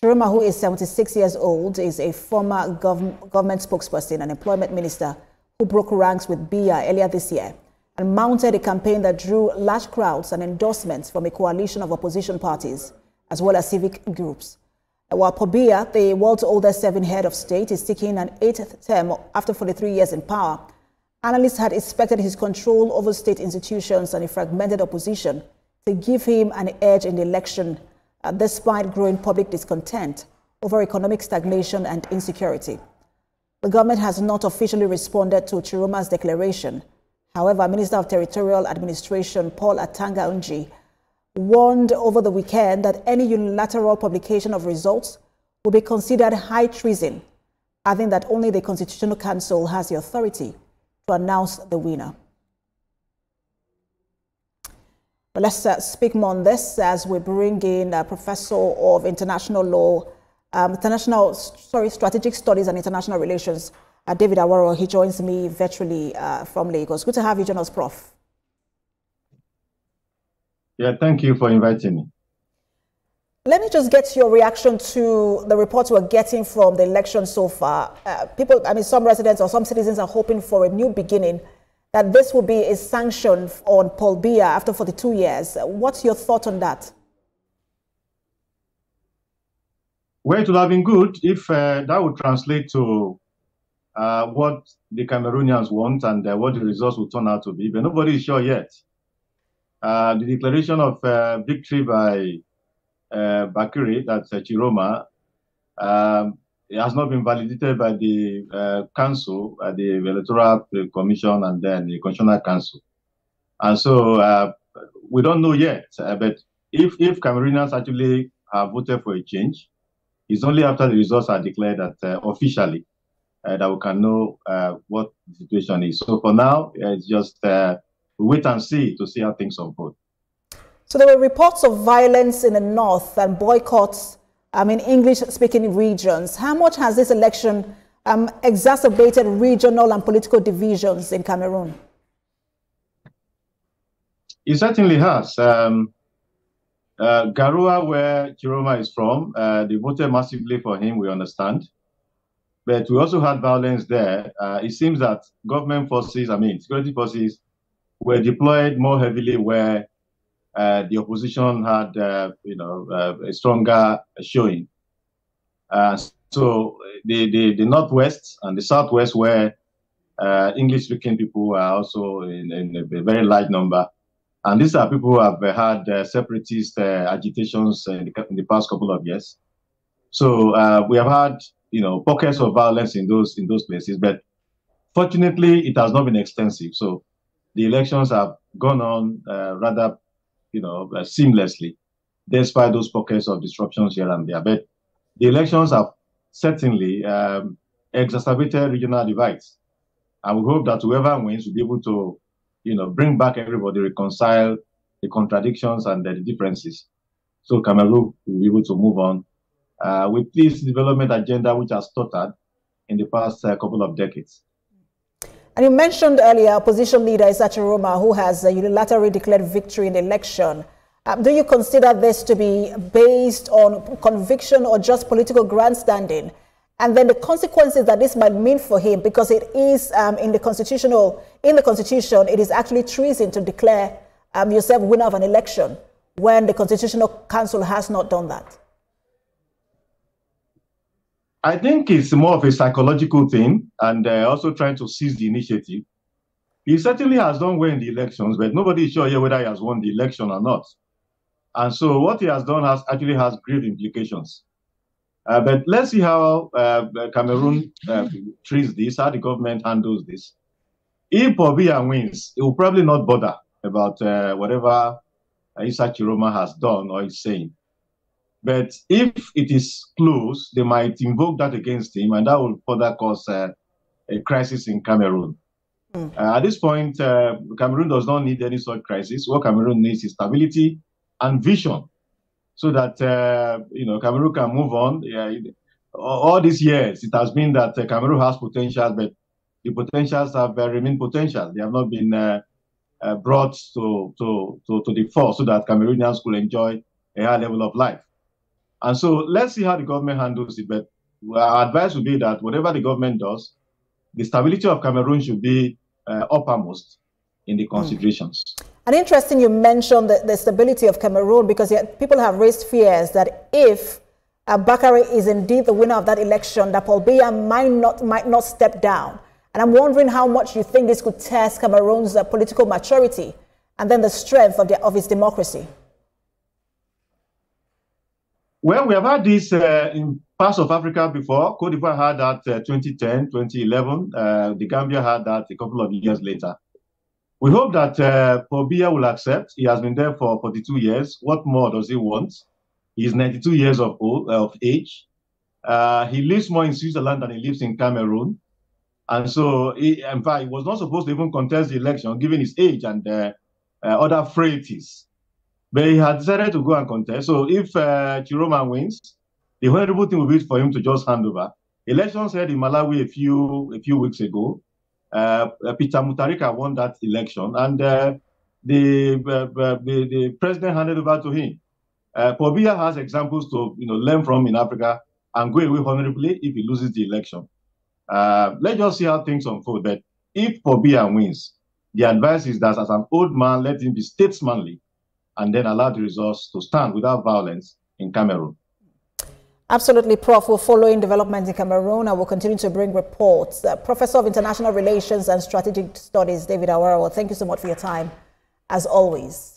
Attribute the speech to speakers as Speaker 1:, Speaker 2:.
Speaker 1: Chiroma, who is 76 years old, is a former government spokesperson and employment minister who broke ranks with Biya earlier this year and mounted a campaign that drew large crowds and endorsements from a coalition of opposition parties, as well as civic groups. While Biya, the world's oldest serving head of state, is seeking an 8th term after 43 years in power, analysts had expected his control over state institutions and a fragmented opposition to give him an edge in the election, despite growing public discontent over economic stagnation and insecurity. The government has not officially responded to Chiroma's declaration. However, Minister of Territorial Administration Paul Atanga Nji warned over the weekend that any unilateral publication of results will be considered high treason, adding that only the Constitutional Council has the authority to announce the winner. But let's speak more on this as we bring in Professor of International Law, Strategic Studies and International Relations, David Awaro. He joins me virtually from Lagos. Good to have you join us, Prof.
Speaker 2: Yeah, thank you for inviting me.
Speaker 1: Let me just get your reaction to the reports we're getting from the election so far. Some residents or some citizens are hoping for a new beginning, that this will be a sanction on Paul Biya after 42 years. What's your thought on that?
Speaker 2: Well, it would have been good if that would translate to what the Cameroonians want and what the results will turn out to be, but nobody is sure yet. The declaration of victory by Bakiri, that's Chiroma, it has not been validated by the council, the electoral commission, and then the constitutional council. And so we don't know yet. But if Cameroonians actually have voted for a change, it's only after the results are declared that officially that we can know what the situation is. So for now, it's just we wait and see to see how things unfold.
Speaker 1: So there were reports of violence in the north and boycotts in English-speaking regions. How much has this election exacerbated regional and political divisions in Cameroon?
Speaker 2: It certainly has. Garoua, where Chiroma is from, they voted massively for him, we understand. But we also had violence there. It seems that government forces, security forces, were deployed more heavily where the opposition had, a stronger showing. So the northwest and the southwest, where English-speaking people are also in a very large number, and these are people who have had separatist agitations in the past couple of years. So we have had, pockets of violence in those places, but fortunately, it has not been extensive. So the elections have gone on rather, seamlessly, despite those pockets of disruptions here and there. But the elections have certainly exacerbated regional divides. And we hope that whoever wins will be able to, bring back everybody, reconcile the contradictions and the differences. So Cameroon will be able to move on with this development agenda, which has stuttered in the past couple of decades.
Speaker 1: And you mentioned earlier opposition leader Issa Chiroma, who has unilaterally declared victory in the election. Do you consider this to be based on conviction or just political grandstanding? And then the consequences that this might mean for him, because it is in the Constitution, it is actually treason to declare yourself winner of an election when the Constitutional Council has not done that.
Speaker 2: I think it's more of a psychological thing, and also trying to seize the initiative. He certainly has done well in the elections, but nobody is sure yet whether he has won the election or not. And so what he has done actually has grave implications. But let's see how Cameroon treats this, how the government handles this. If Paul Biya wins, it will probably not bother about whatever Issa Chiroma has done or is saying. But if it is close, they might invoke that against him, and that will further cause a crisis in Cameroon. At this point, Cameroon does not need any such crisis. What Cameroon needs is stability and vision, so that Cameroon can move on. All these years, it has been that Cameroon has potential, but the potentials have remained potential. They have not been brought to the fore, so that Cameroonians could enjoy a high level of life. And so let's see how the government handles it. But our advice would be that whatever the government does, the stability of Cameroon should be uppermost in the considerations.
Speaker 1: And interesting you mentioned the stability of Cameroon, because people have raised fears that if Bakary is indeed the winner of that election, that Paul Biya might not step down. And I'm wondering how much you think this could test Cameroon's political maturity and then the strength of its democracy.
Speaker 2: Well, we have had this in parts of Africa before. Cote d'Ivoire had that 2010, 2011. The Gambia had that a couple of years later. We hope that Paul Biya will accept. He has been there for 42 years. What more does he want? He's 92 years of age. He lives more in Switzerland than he lives in Cameroon. And so, in fact, he was not supposed to even contest the election, given his age and other frailties. But he had decided to go and contest. So if Chiroma wins, the honorable thing will be for him to just hand over. Elections held in Malawi a few weeks ago. Peter Mutharika won that election, and the president handed over to him. Paul Biya has examples to learn from in Africa and go away honorably if he loses the election. Let's just see how things unfold. But if Paul Biya wins, the advice is that as an old man, let him be statesmanly and then allow the results to stand without violence in Cameroon.
Speaker 1: Absolutely, Prof. We're following developments in Cameroon and we'll continue to bring reports. Professor of International Relations and Strategic Studies, David Awarawa, thank you so much for your time, as always.